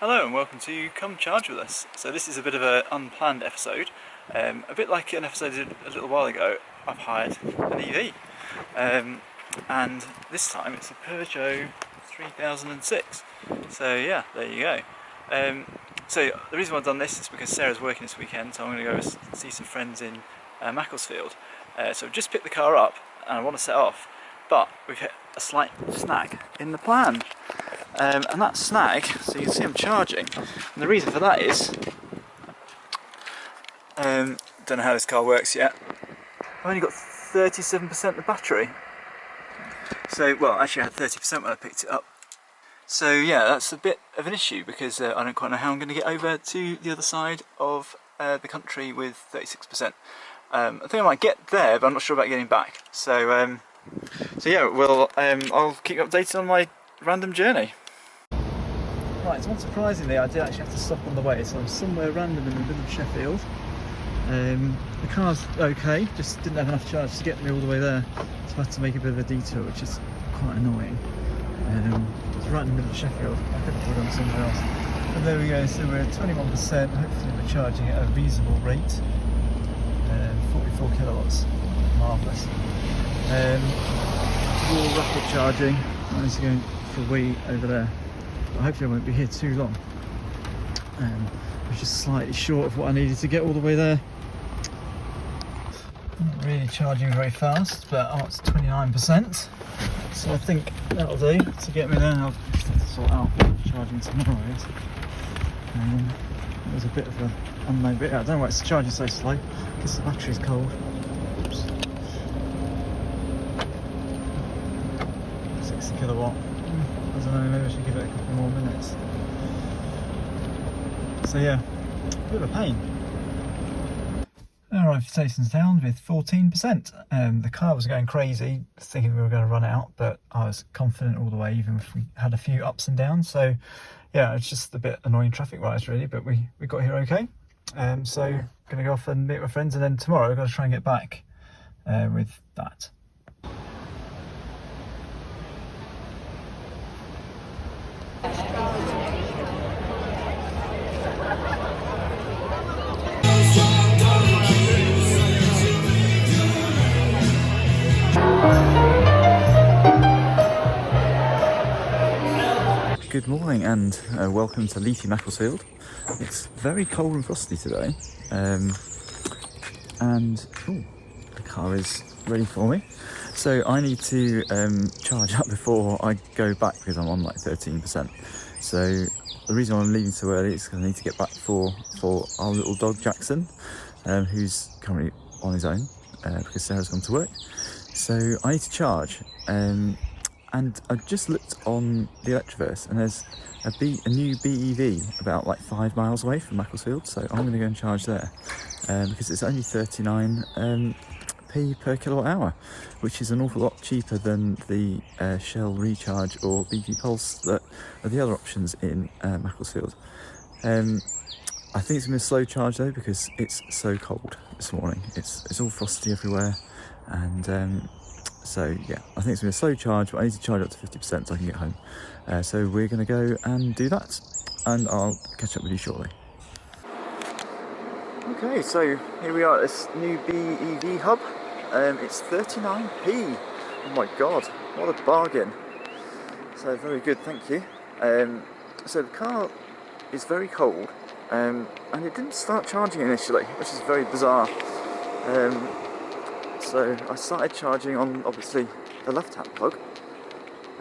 Hello and welcome to Come Charge With Us. So this is a bit of an unplanned episode. A bit like an episode I did a little while ago, I've hired an EV. And this time it's a Peugeot 3006. So yeah, there you go. So the reason why I've done this is because Sarah's working this weekend, so I'm going to go see some friends in Macclesfield. So I've just picked the car up and I want to set off, but we've hit a slight snag in the plan. And that snag, so you can see I'm charging, and the reason for that is, don't know how this car works yet, I've only got 37% of the battery. So, well, actually I had 30% when I picked it up. So yeah, that's a bit of an issue because I don't quite know how I'm going to get over to the other side of the country with 36%. I think I might get there, but I'm not sure about getting back. So yeah, well, I'll keep you updated on my random journey. Right, so unsurprisingly I did actually have to stop on the way, so I'm somewhere random in the middle of Sheffield. The car's okay, just didn't have enough charge to get me all the way there, so I had to make a bit of a detour, which is quite annoying. It's right in the middle of Sheffield, I could have gone somewhere else. But there we go, so we're at 21%, hopefully we're charging at a reasonable rate. 44 kilowatts, marvellous. More rapid charging, I need to go for a wee over there. Hopefully I won't be here too long. I was just slightly short of what I needed to get all the way there. Not really charging very fast, but it's 29%. So I think that'll do to get me there. I'll just have to sort out charging tomorrow. It was a bit of an unknown bit. I don't know why it's charging so slow. I guess the battery's cold. Oops. 60 kilowatt. I don't know, maybe I should give it a couple more minutes. So yeah, a bit of a pain. I arrived for Stationsdown with 14%. The car was going crazy, thinking we were going to run out, but I was confident all the way, even if we had a few ups and downs. So yeah, it's just a bit annoying traffic wise really, but we got here okay. So going to go off and meet my friends, and then tomorrow I've got to try and get back with that. Good morning and welcome to leafy Macclesfield. It's very cold and frosty today, and the car is ready for me. So I need to charge up before I go back because I'm on like 13%. So the reason I'm leaving so early is because I need to get back for our little dog Jackson, who's currently on his own because Sarah's gone to work. So I need to charge. And I just looked on the Electroverse, and there's a new BEV about like 5 miles away from Macclesfield, so I'm going to go and charge there because it's only 39p per kilowatt hour, which is an awful lot cheaper than the Shell Recharge or BP Pulse that are the other options in Macclesfield. I think it's going to be a slow charge though because it's so cold this morning. It's all frosty everywhere, and so yeah, I think it's going to be a slow charge, but I need to charge up to 50% so I can get home. So we're going to go and do that, and I'll catch up with you shortly. Okay, so here we are at this new BEV hub. It's 39p. Oh my god, what a bargain. So very good, thank you. So the car is very cold, and it didn't start charging initially, which is very bizarre. So I started charging on obviously the left-hand plug,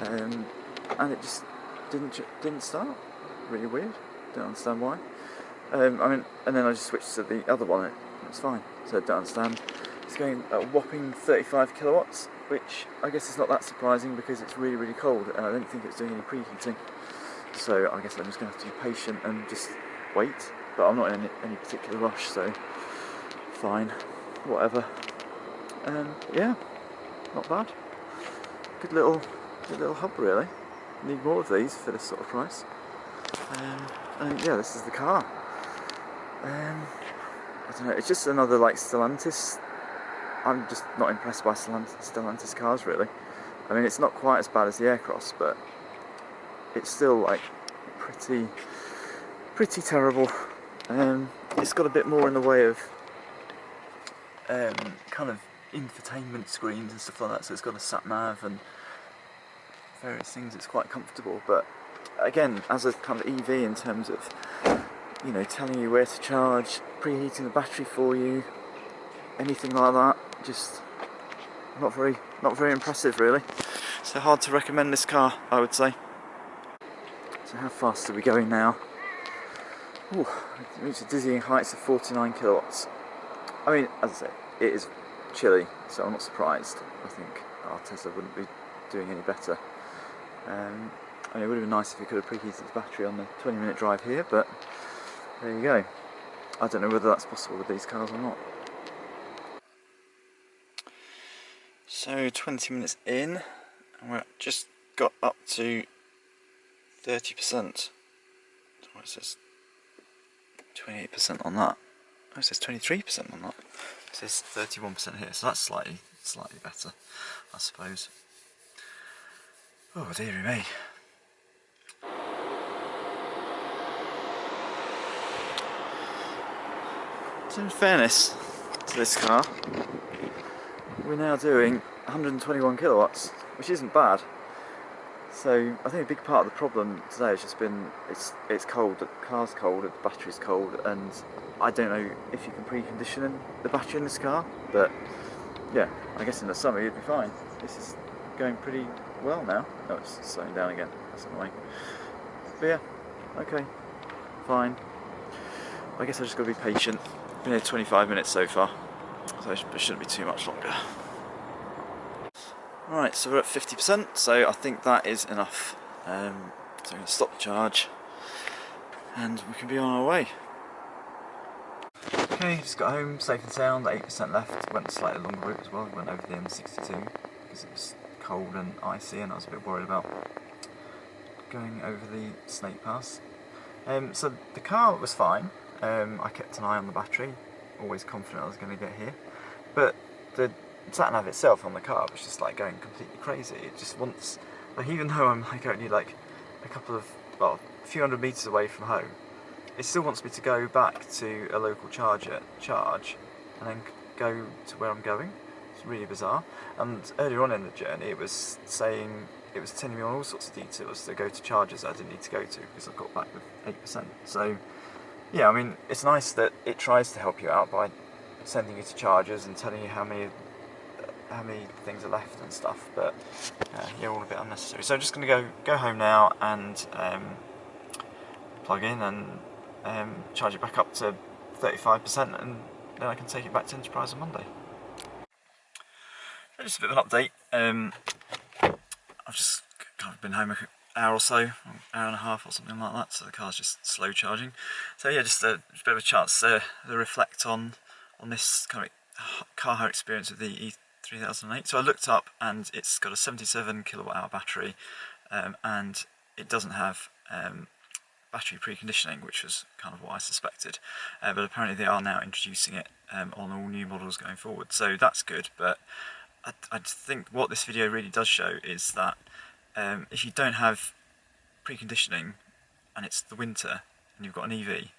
and it just didn't start. Really weird. Don't understand why. and then I just switched to the other one. It was fine. So I don't understand. It's going a whopping 35 kilowatts, which I guess is not that surprising because it's really, really cold, and I don't think it's doing any preheating. So I guess I'm just going to have to be patient and just wait. But I'm not in any particular rush, so fine, whatever. Yeah, not bad. Good little hub, really. Need more of these for this sort of price. And yeah, this is the car. I don't know, it's just another like Stellantis. I'm just not impressed by Stellantis cars, really. I mean, it's not quite as bad as the Aircross, but it's still like pretty pretty terrible. It's got a bit more in the way of kind of infotainment screens and stuff like that, so it's got a sat nav and various things. It's quite comfortable, but again, as a kind of EV in terms of, you know, telling you where to charge, preheating the battery for you, anything like that, just not very impressive really. So hard to recommend this car, I would say. So how fast are we going now? Ooh, it reached dizzying heights of 49 kilowatts. I mean, as I say, it is chilly, so I'm not surprised. I think our Tesla wouldn't be doing any better. I mean, it would have been nice if we could have preheated the battery on the 20-minute drive here, but there you go. I don't know whether that's possible with these cars or not. So 20 minutes in, and we're just got up to 30%. So it says 28% on that. Oh, it says 23% on that. It says 31% here, so that's slightly better, I suppose. Oh dearie me. So in fairness to this car, we're now doing 121 kilowatts, which isn't bad. So I think a big part of the problem today has just been it's cold, the car's cold, the battery's cold, and I don't know if you can precondition the battery in this car, but yeah, I guess in the summer you'd be fine. This is going pretty well now. Oh, it's slowing down again, that's annoying. But yeah, okay, fine. I guess I just got to be patient. Been here 25 minutes so far, so it shouldn't be too much longer. Right, so we're at 50%, so I think that is enough. So I'm going to stop the charge and we can be on our way. Okay, just got home safe and sound, 8% left. Went a slightly longer route as well, went over the M62 because it was cold and icy and I was a bit worried about going over the Snake Pass. So the car was fine. I kept an eye on the battery, always confident I was going to get here. But the sat nav itself on the car was just like going completely crazy. It just wants, like, even though I'm like only like a few hundred meters away from home, it still wants me to go back to a local charger, charge, and then go to where I'm going. It's really bizarre. And earlier on in the journey, it was telling me on all sorts of details to go to chargers I didn't need to go to because I got back with 8%. So yeah, I mean, it's nice that it tries to help you out by sending you to chargers and telling you how many things are left and stuff, but yeah, all a bit unnecessary. So I'm just going to go home now and plug in and charge it back up to 35%, and then I can take it back to Enterprise on Monday. So just a bit of an update. I've just kind of been home an hour or so, an hour and a half or something like that, so the car's just slow charging. So yeah, just a bit of a chance to reflect on this kind of car hire experience with the E3008. So I looked up and it's got a 77 kilowatt hour battery, and it doesn't have battery preconditioning, which was kind of what I suspected, but apparently they are now introducing it on all new models going forward, so that's good. But I think what this video really does show is that if you don't have preconditioning and it's the winter and you've got an EV,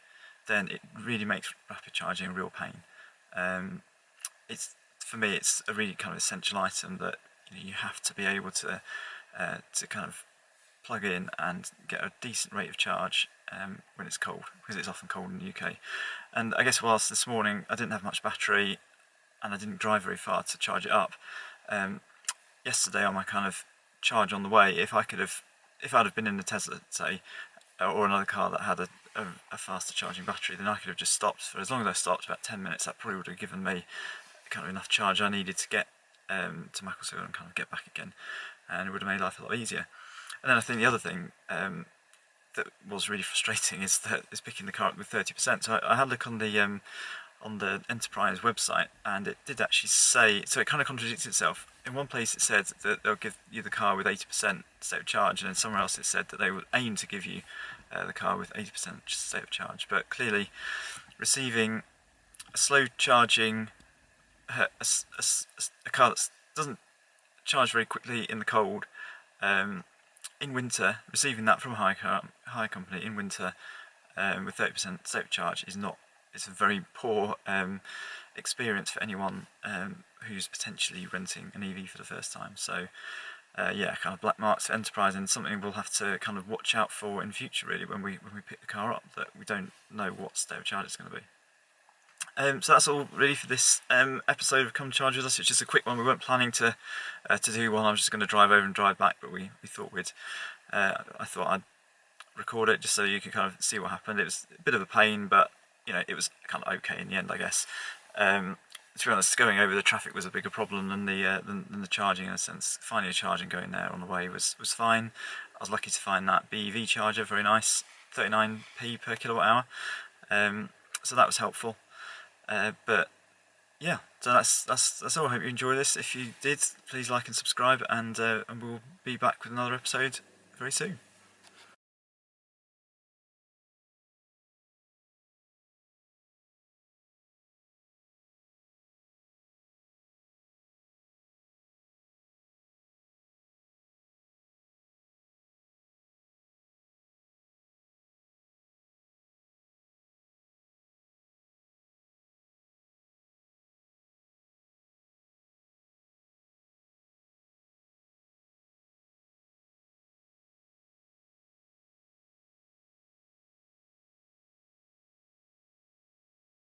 then it really makes rapid charging a real pain. For me, it's a really kind of essential item that you have to be able to kind of plug in and get a decent rate of charge when it's cold, because it's often cold in the UK. And I guess whilst this morning I didn't have much battery and I didn't drive very far to charge it up, yesterday on my kind of charge on the way, if I'd have been in the Tesla, say, or another car that had a faster charging battery, then I could have just stopped for as long as I stopped, about 10 minutes. That probably would have given me kind of enough charge I needed to get to Macclesfield and kind of get back again, and it would have made life a lot easier. And then I think the other thing that was really frustrating is picking the car up with 30%. So I had a look on the Enterprise website, and it did actually say, so it kind of contradicts itself. In one place it said that they'll give you the car with 80% state of charge, and then somewhere else it said that they would aim to give you the car with 80% state of charge. But clearly, receiving a slow charging a car that doesn't charge very quickly in the cold, in winter, receiving that from a hire company in winter with 30% supercharge it's a very poor experience for anyone who's potentially renting an EV for the first time. So yeah, kind of black marks for Enterprise, and something we'll have to kind of watch out for in future, really, when we pick the car up, that we don't know what state of charge it's going to be. So that's all really for this episode of Come Charge With Us. It's just a quick one. We weren't planning to do one. I was just going to drive over and drive back, but we thought I thought I'd record it just so you could kind of see what happened. It was a bit of a pain, but you know, it was kind of okay in the end, I guess. To be honest, going over the traffic was a bigger problem than the charging, in a sense. Finding a charge and going there on the way was fine. I was lucky to find that BEV charger, very nice, 39p per kilowatt hour. So that was helpful. But yeah, so that's all. I hope you enjoy this. If you did, please like and subscribe, and we'll be back with another episode very soon.